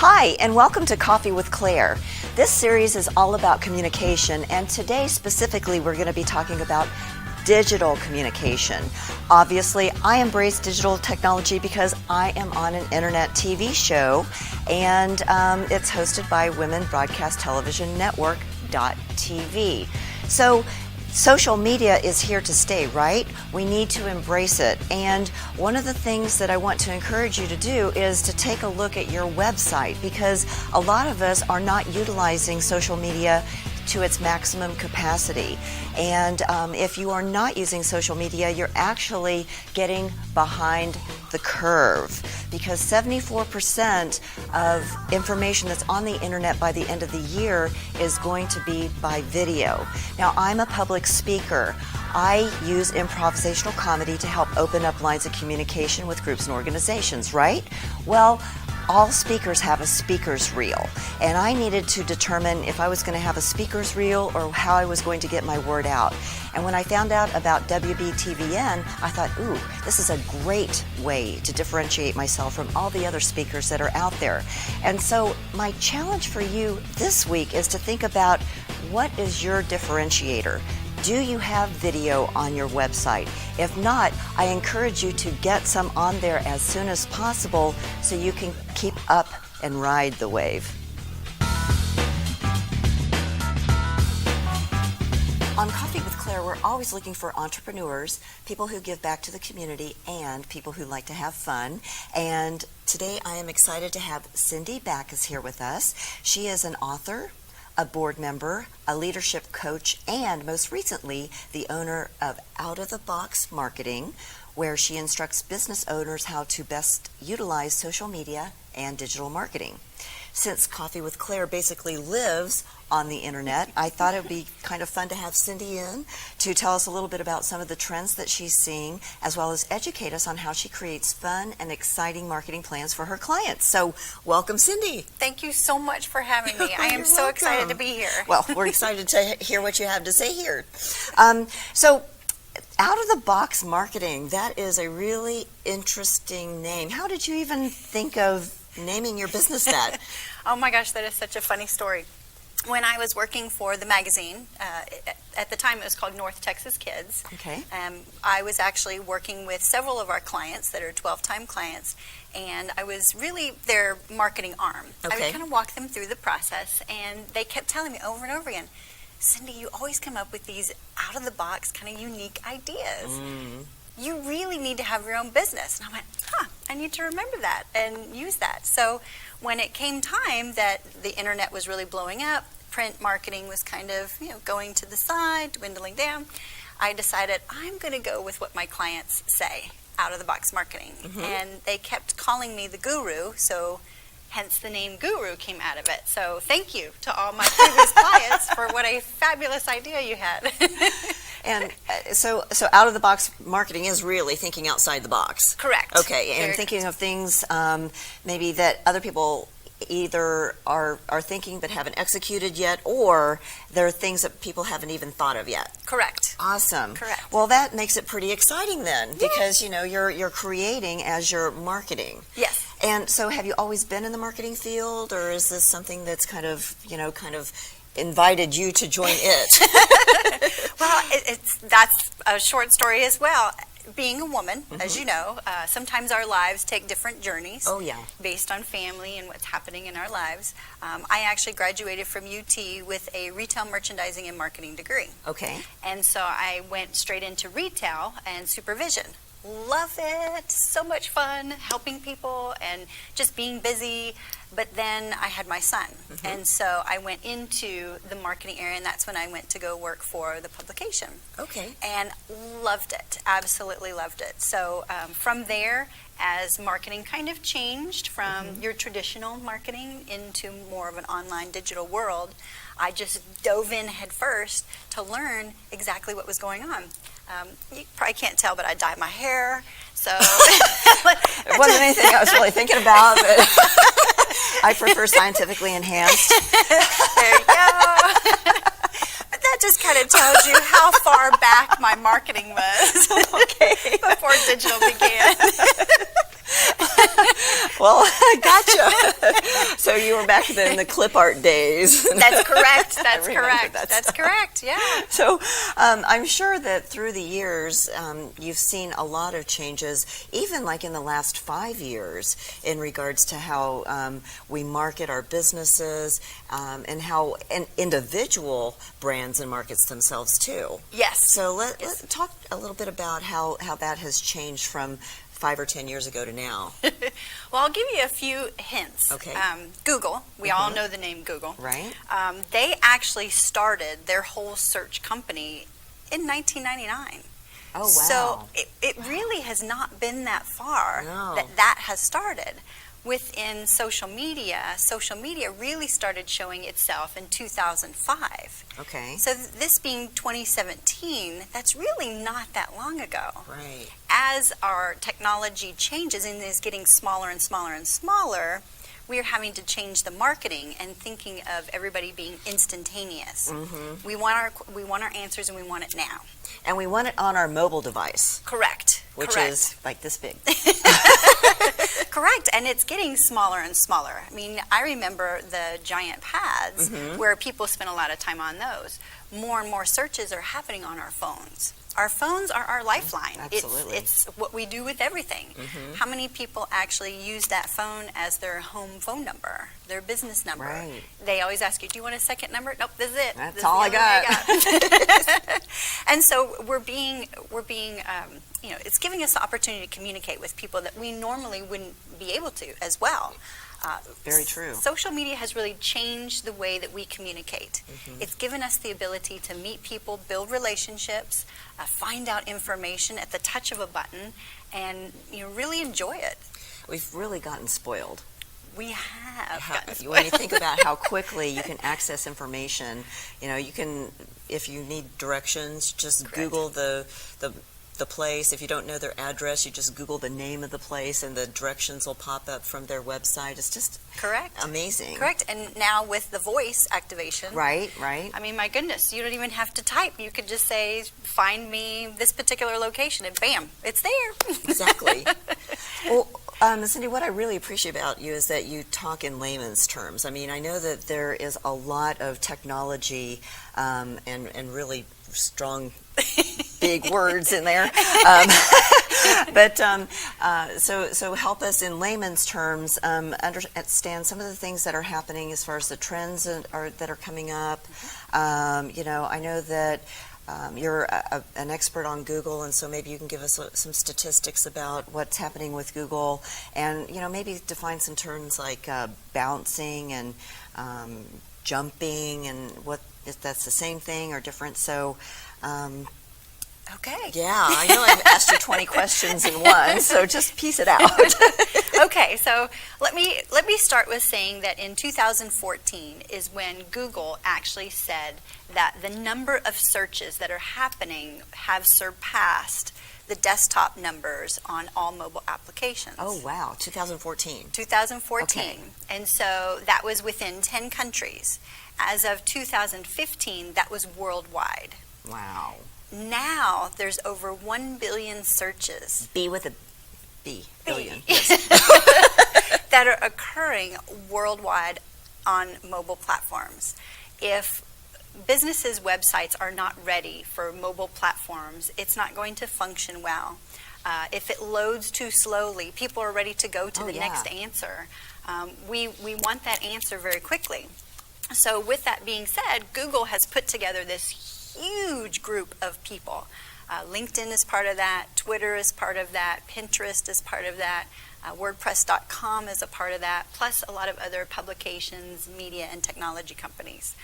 Hi, and welcome to Coffee with Claire. This series is all about communication, and today specifically we're going to be talking about digital communication. Obviously, I embrace digital technology because I am on an internet TV show, and it's hosted by Women Broadcast Television Network.tv. So social media is here to stay, right? We need to embrace it. And one of the things that I want to encourage you to do is to take a look at your website, because a lot of us are not utilizing social media to its maximum capacity. And if you are not using social media, you're actually getting behind the curve, because 74% of information that's on the internet by the end of the year is going to be by video. Now, I'm a public speaker. I use improvisational comedy to help open up lines of communication with groups and organizations, right? Well, all speakers have a speaker's reel, and I needed to determine if I was going to have a speaker's reel or how I was going to get my word out. And when I found out about WBTVN, I thought, ooh, this is a great way to differentiate myself from all the other speakers that are out there. And so my challenge for you this week is to think about, what is your differentiator? Do you have video on your website? If not, I encourage you to get some on there as soon as possible so you can keep up and ride the wave. On Coffee with Claire, we're always looking for entrepreneurs, people who give back to the community, and people who like to have fun. And today I am excited to have Cindy Baccus here with us. She is an author, a board member, a leadership coach, and most recently, the owner of Outta the Box Marketing, where she instructs business owners how to best utilize social media and digital marketing. Since Coffee with Claire basically lives on the internet, I thought it would be kind of fun to have Cindy in to tell us a little bit about some of the trends that she's seeing, as well as educate us on how she creates fun and exciting marketing plans for her clients. So welcome, Cindy. Thank you so much for having me. I am so excited to be here. Well, we're excited to hear what you have to say here. So Outta the Box Marketing, that is a really interesting name. How did you even think of naming your business that? Oh my gosh, that is such a funny story. When I was working for the magazine, at the time it was called North Texas Kids. Okay. I was actually working with several of our clients that are 12-time clients, and I was really their marketing arm. Okay. I would kind of walk them through the process, and they kept telling me over and over again, Cindy, you always come up with these out-of-the-box kind of unique ideas. Mm. You really need to have your own business. And I went, I need to remember that and use that. So when it came time that the internet was really blowing up, print marketing was kind of, going to the side, dwindling down, I decided I'm going to go with what my clients say, Outta the Box Marketing. Mm-hmm. And they kept calling me the guru, so hence the name Guru came out of it. So thank you to all my previous clients for what a fabulous idea you had. And so Outta the Box Marketing is really thinking outside the box. Correct. Okay, and thinking of things maybe that other people either are thinking but haven't executed yet, or there are things that people haven't even thought of yet. Correct. Awesome. Correct. Well, that makes it pretty exciting then, because you're creating as you're marketing. Yes. And so have you always been in the marketing field, or is this something that's kind of invited you to join it? Well, that's a short story as well. Being a woman, as you know, sometimes our lives take different journeys. Oh, yeah. Based on family and what's happening in our lives. I actually graduated from UT with a retail merchandising and marketing degree. Okay. And so I went straight into retail and supervision. Love it. So much fun helping people and just being busy. But then I had my son. Mm-hmm. And so I went into the marketing area, and that's when I went to go work for the publication. Okay. And loved it. Absolutely loved it. So from there, as marketing kind of changed from your traditional marketing into more of an online digital world, I just dove in head first to learn exactly what was going on. You probably can't tell, but I dyed my hair, so it wasn't anything I was really thinking about, but I prefer scientifically enhanced. There you go. But that just kind of tells you how far back my marketing was before digital began. Well, gotcha. So you were back then in the clip art days. That's correct. That's correct. That's correct. Yeah. So I'm sure that through the years, you've seen a lot of changes, even like in the last 5 years, in regards to how we market our businesses and how individual brands and markets themselves too. Yes. So let's talk a little bit about how that has changed from 5 or 10 years ago to now. Well, I'll give you a few hints. Okay. Google, we all know the name Google. Right. They actually started their whole search company in 1999. Oh, wow. So it really has not been that far No. that has started. Within social media really started showing itself in 2005. Okay. So this being 2017, that's really not that long ago. Right. As our technology changes and is getting smaller and smaller and smaller, we are having to change the marketing and thinking of everybody being instantaneous. Mm-hmm. We want our answers and we want it now. And we want it on our mobile device. Correct. Which Correct. is like this big. Correct, and it's getting smaller and smaller. I mean, I remember the giant pads where people spend a lot of time on those. More and more searches are happening on our phones. Our phones are our lifeline. Absolutely. It's what we do with everything. How many people actually use that phone as their home phone number, their business number? Right. They always ask you, do you want a second number? Nope, this is it. That's This is all the I only one got. And so we're being, it's giving us the opportunity to communicate with people that we normally wouldn't be able to as well. Very true. Social media has really changed the way that we communicate. It's given us the ability to meet people, build relationships, find out information at the touch of a button, and really enjoy it. We've really gotten spoiled. We have gotten spoiled. When you think about how quickly you can access information, you can, if you need directions, just Correct. Google the place. If you don't know their address, you just Google the name of the place and the directions will pop up from their website. It's just Correct. amazing. Correct. And now with the voice activation. Right. I mean, my goodness, you don't even have to type. You could just say, find me this particular location, and bam, it's there. Exactly. Well, Cindy, what I really appreciate about you is that you talk in layman's terms. I mean, I know that there is a lot of technology and really strong, big words in there. So help us in layman's terms understand some of the things that are happening as far as the trends that are coming up. I know that you're an expert on Google, and so maybe you can give us some statistics about what's happening with Google, and maybe define some terms like bouncing and jumping, and what if that's the same thing or different. So. Okay. Yeah, I know I've asked you 20 questions in one, so just piece it out. Okay, so let me start with saying that in 2014 is when Google actually said that the number of searches that are happening have surpassed the desktop numbers on all mobile applications. Oh, wow, 2014. 2014. Okay. And so that was within 10 countries. As of 2015, that was worldwide. Wow. Now there's over 1 billion searches. B with a B, billion. That are occurring worldwide on mobile platforms. If businesses' websites are not ready for mobile platforms, it's not going to function well. If it loads too slowly, people are ready to go to the next answer. We want that answer very quickly. So with that being said, Google has put together this huge group of people. LinkedIn is part of that, Twitter is part of that, Pinterest is part of that, WordPress.com is a part of that, plus a lot of other publications, media, and technology companies.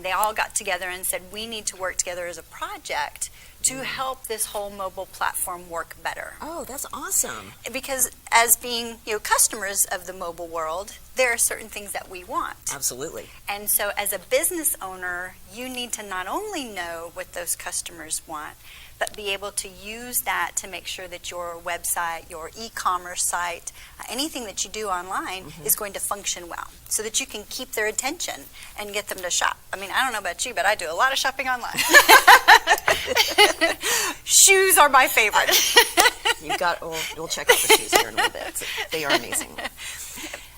They all got together and said, we need to work together as a project to help this whole mobile platform work better. Oh, that's awesome. Because as being customers of the mobile world, there are certain things that we want. Absolutely. And so as a business owner, you need to not only know what those customers want, but be able to use that to make sure that your website, your e-commerce site, anything that you do online is going to function well, so that you can keep their attention and get them to shop. I mean, I don't know about you, but I do a lot of shopping online. Shoes are my favorite. We'll check out the shoes here in a little bit. They are amazing.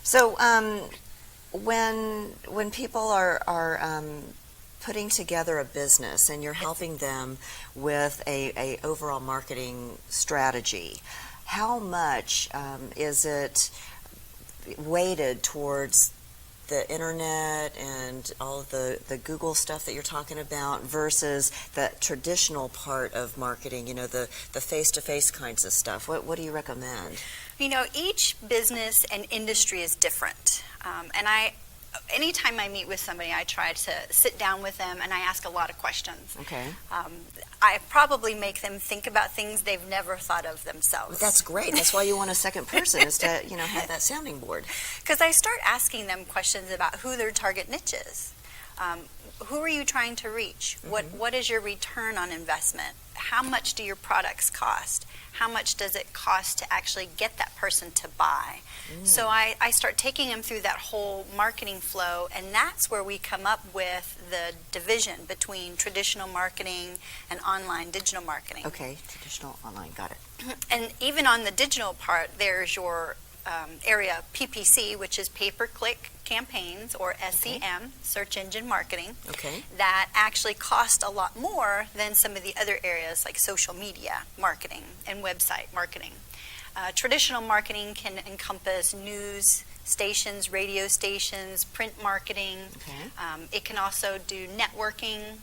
So when people are putting together a business and you're helping them with a overall marketing strategy, how much is it weighted towards the internet and all of the Google stuff that you're talking about versus the traditional part of marketing, the face-to-face kinds of stuff? What do you recommend? Each business and industry is different. And anytime I meet with somebody, I try to sit down with them and I ask a lot of questions. Okay. I probably make them think about things they've never thought of themselves. Well, that's great. That's why you want a second person, is to have that sounding board. Because I start asking them questions about who their target niche is. Who are you trying to reach? What is your return on investment? How much do your products cost? How much does it cost to actually get that person to buy? So I start taking them through that whole marketing flow, and that's where we come up with the division between traditional marketing and online digital marketing. Okay, traditional online, got it. And even on the digital part, there's your area PPC, which is pay-per-click campaigns, or SEM, search engine marketing, that actually cost a lot more than some of the other areas like social media marketing and website marketing. Traditional marketing can encompass news stations, radio stations, print marketing. It can also do networking,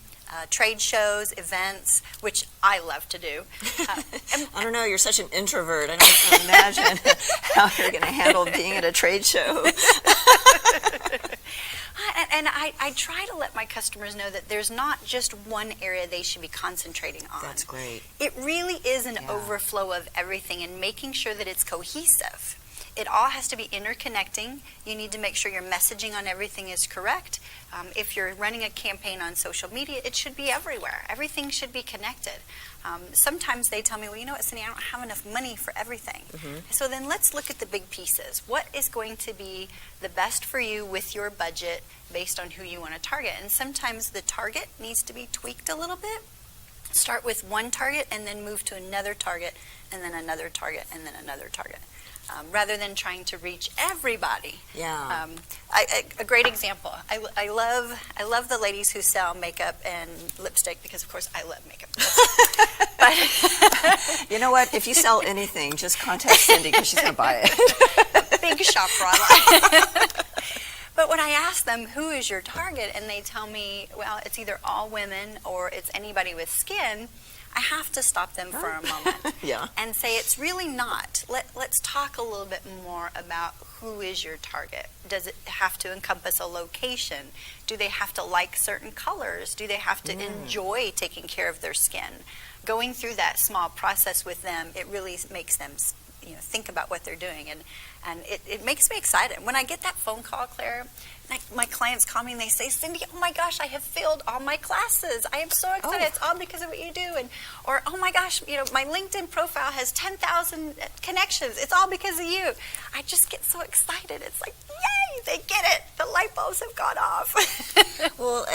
trade shows, events, which I love to do. I don't know, you're such an introvert. I don't imagine how you're going to handle being at a trade show. And I try to let my customers know that there's not just one area they should be concentrating on. That's great. It really is an overflow of everything, and making sure that it's cohesive. It all has to be interconnecting. You need to make sure your messaging on everything is correct. If you're running a campaign on social media, it should be everywhere. Everything should be connected. Sometimes they tell me, well, you know what, Cindy, I don't have enough money for everything. So then let's look at the big pieces. What is going to be the best for you with your budget based on who you want to target? And sometimes the target needs to be tweaked a little bit. Start with one target and then move to another target, and then another target, and then another target. Rather than trying to reach everybody. Yeah. A great example. I love the ladies who sell makeup and lipstick, because of course I love makeup. But you know what? If you sell anything, just contact Cindy, because she's going to buy it. Big shopper online. But when I ask them, who is your target, and they tell me, well, it's either all women or it's anybody with skin, I have to stop them for a moment and say, it's really not. Let's talk a little bit more about who is your target. Does it have to encompass a location? Do they have to like certain colors? Do they have to enjoy taking care of their skin? Going through that small process with them, it really makes them think about what they're doing, and it makes me excited. When I get that phone call, Claire, my clients call me and they say, Cindy, oh my gosh, I have failed all my classes. I am so excited. It's all because of what you do. Or oh my gosh, my LinkedIn profile has 10,000 connections. It's all because of you. I just get so excited. It's like, yay, they get it. The light bulbs have gone off. Well,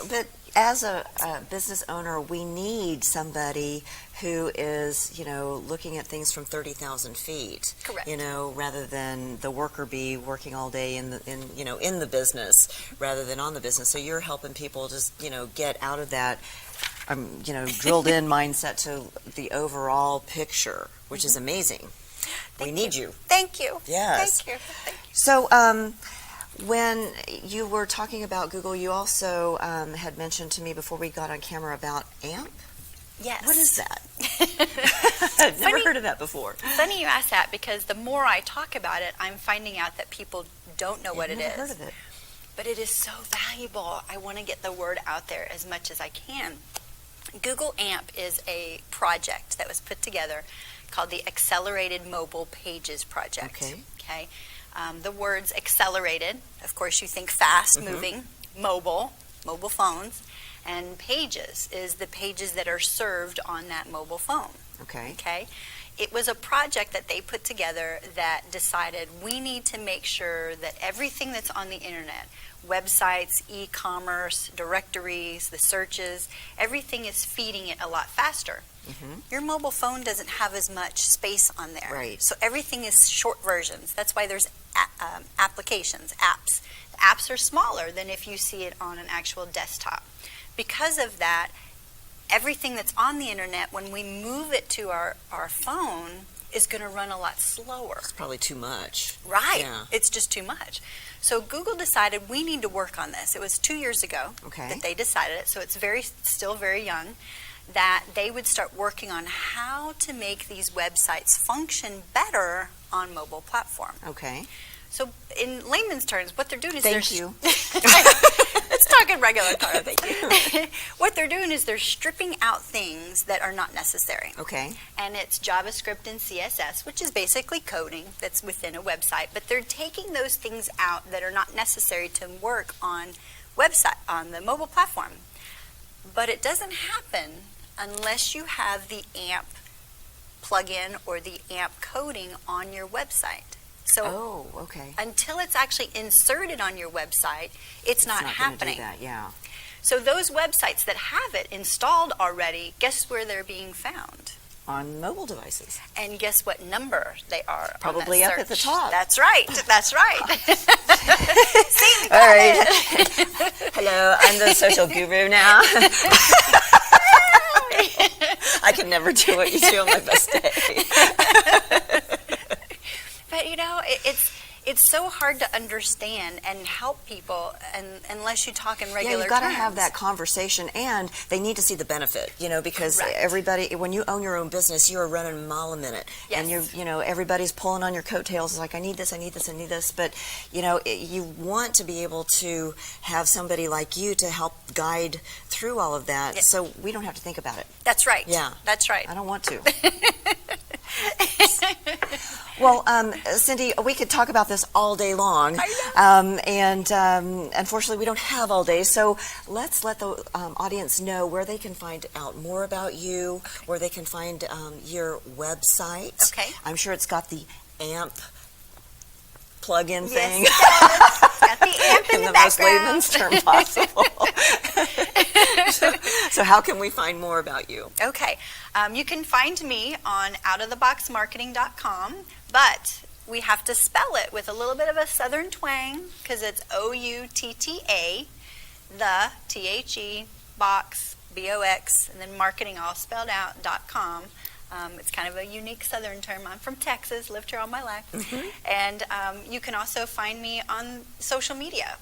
but as a business owner, we need somebody who is, looking at things from 30,000 feet. Correct. Rather than the worker bee working all day in the business rather than on the business. So you're helping people just, get out of that, drilled in mindset to the overall picture, which is amazing. We need you. Thank you. Yes. Thank you. So, when you were talking about Google, you also had mentioned to me before we got on camera about AMP. Yes. What is that? I've never heard of that before. Funny you ask that, because the more I talk about it, I'm finding out that people don't know what it is. I've never heard of it. But it is so valuable. I want to get the word out there as much as I can. Google AMP is a project that was put together called the Accelerated Mobile Pages Project. Okay. The words accelerated, of course you think fast moving, mobile phones. and pages is the pages that are served on that mobile phone. Okay. It was a project that they put together that decided we need to make sure that everything that's on the internet, websites, e-commerce, directories, the searches, everything is feeding it a lot faster. Your mobile phone doesn't have as much space on there. Right. So everything is short versions. That's why there's applications, apps. The apps are smaller than if you see it on an actual desktop. Because of that, everything that's on the internet, when we move it to our phone, is going to run a lot slower. It's probably too much. Right. Yeah. It's just too much. So Google decided we need to work on this. It was 2 years ago that they decided it, so it's still very young, that they would start working on how to make these websites function better on mobile platform. Okay. So in layman's terms, what they're doing is Thank you. Let's talk in regular terms. Thank you. What they're doing is they're stripping out things that are not necessary. Okay. And it's JavaScript and CSS, which is basically coding that's within a website. But they're taking those things out that are not necessary to work on the mobile platform. But it doesn't happen unless you have the AMP plugin or the AMP coding on your website. So until it's actually inserted on your website, it's not happening. Gonna do that, yeah. So those websites that have it installed already, guess where they're being found? On mobile devices. And guess what number they are? Probably up at the top. That's right. That's right. See, all right. Hello, I'm the social guru now. I can never do what you do on my best day. But you know, it's so hard to understand and help people, and unless you talk in regular terms. Yeah, you've got to have that conversation, and they need to see the benefit, because everybody, when you own your own business, you are running a mile a minute, and everybody's pulling on your coattails. It's like, I need this, I need this, I need this, but you want to be able to have somebody like you to help guide through all of that, so we don't have to think about it. That's right. Yeah, that's right. I don't want to. Well, Cindy, we could talk about this all day long, and unfortunately we don't have all day, so let's let the audience know where they can find out more about you, where they can find your website. Okay. I'm sure it's got the AMP plug-in thing. Yes, got the AMP in the most layman's term possible. So how can we find more about you? Okay. You can find me on outatheboxmarketing.com, but we have to spell it with a little bit of a southern twang because it's OUTTA, the THE, box, BOX, and then marketing all spelled out, .com. It's kind of a unique southern term. I'm from Texas, lived here all my life. And you can also find me on social media.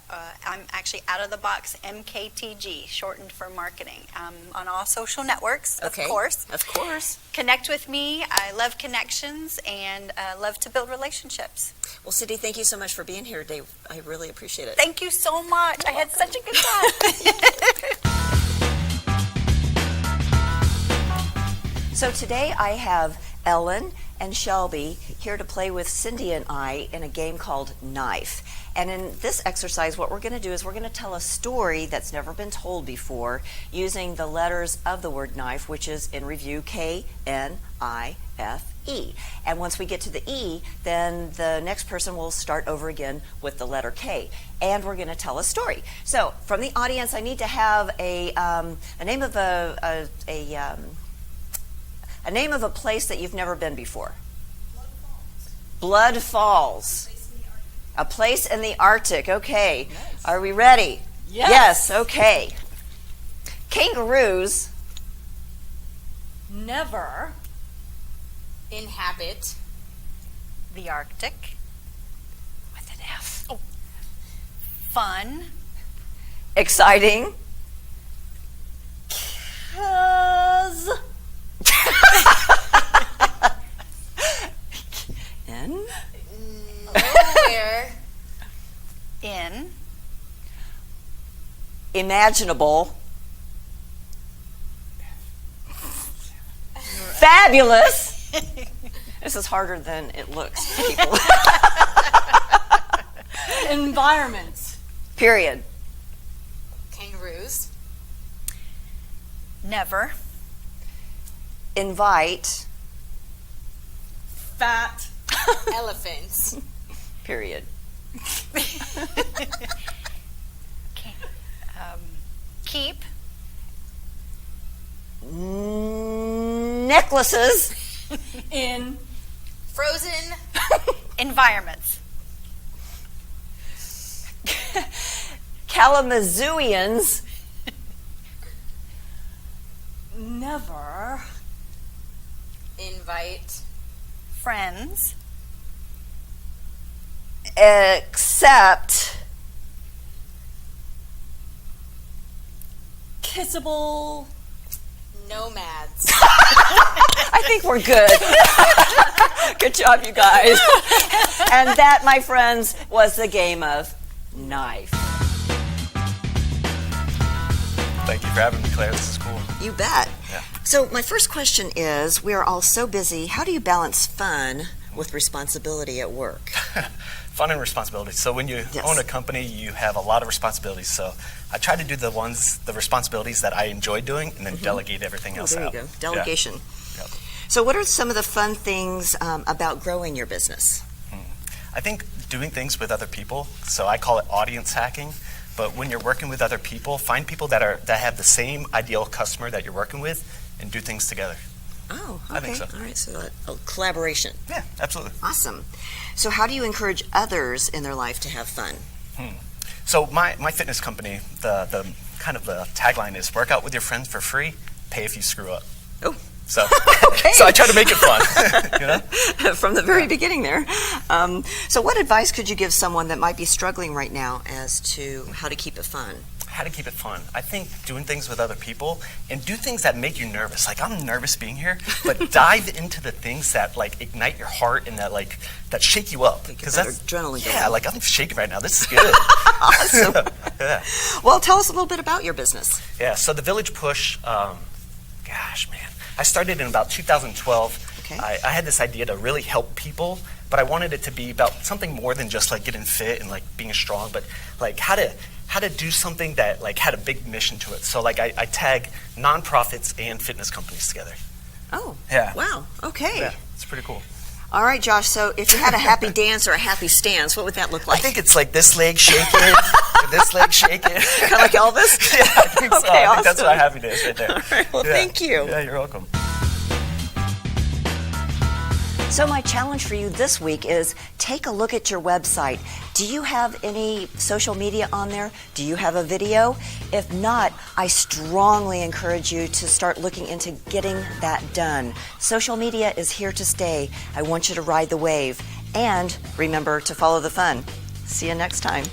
I'm actually Out of the Box MKTG, shortened for marketing, on all social networks, of course. Of course. Connect with me. I love connections and love to build relationships. Well, Cindy, thank you so much for being here today. I really appreciate it. Thank you so much. I had such a good time. So today I have Ellen and Shelby here to play with Cindy and I in a game called Knife. And in this exercise, what we're going to do is we're going to tell a story that's never been told before using the letters of the word knife, which is in review KNIFE. And once we get to the E, then the next person will start over again with the letter K. And we're going to tell a story. So from the audience, I need to have a name of a name of a place that you've never been before. Blood Falls. A place in the Arctic. Okay. Nice. Are we ready? Yes. Okay. Kangaroos never inhabit the Arctic. With an F. Oh. Fun. Exciting. 'Cause in nowhere in imaginable fabulous. This is harder than it looks, people. environments. Period. Kangaroos Never. Invite. Fat. Elephants. Period. Okay. Keep. Necklaces. In. Frozen. Environments. Kalamazooians. Never. Invite. Friends. Except. Kissable. Nomads. I think we're good. Good job, you guys. And that, my friends, was the game of knife. Thank you for having me, Claire. This is cool. You bet. Yeah. So my first question is, we are all so busy. How do you balance fun with responsibility at work? Fun and responsibility. So when you Yes. own a company, you have a lot of responsibilities. So I try to do the responsibilities that I enjoy doing, and then delegate everything else There you out. go. Delegation. Yeah. Yep. So what are some of the fun things about growing your business? I think doing things with other people. So I call it audience hacking. But when you're working with other people, find people that have the same ideal customer that you're working with, and do things together. Oh, okay. I think so. All right, so collaboration. Yeah, absolutely. Awesome. So how do you encourage others in their life to have fun? So my fitness company, the kind of the tagline is work out with your friends for free, pay if you screw up. Oh, So, okay. so I try to make it fun. You know? From the very beginning there. So what advice could you give someone that might be struggling right now as to how to keep it fun? How to keep it fun. I think doing things with other people and do things that make you nervous. Like, I'm nervous being here, but dive into the things that like ignite your heart and that shake you up. Get that adrenaline going. Yeah, like I'm shaking right now. This is good. Awesome. Yeah. Well, tell us a little bit about your business. Yeah. So the Village Push, gosh, man, I started in about 2012. Okay. I had this idea to really help people, but I wanted it to be about something more than just like getting fit and like being strong, but like how to do something that like had a big mission to it. So like I tag nonprofits and fitness companies together. Oh. Yeah. Wow. Okay. Yeah, it's pretty cool. All right, Josh. So if you had a happy dance or a happy stance, what would that look like? I think it's like this leg shaking, this leg shaking. Kind of like Elvis? Yeah, I think so. Okay, I think that's awesome. what happy dance right there. All right, well, Yeah. thank you. Yeah, you're welcome. So my challenge for you this week is take a look at your website. Do you have any social media on there? Do you have a video? If not, I strongly encourage you to start looking into getting that done. Social media is here to stay. I want you to ride the wave. And remember to follow the fun. See you next time.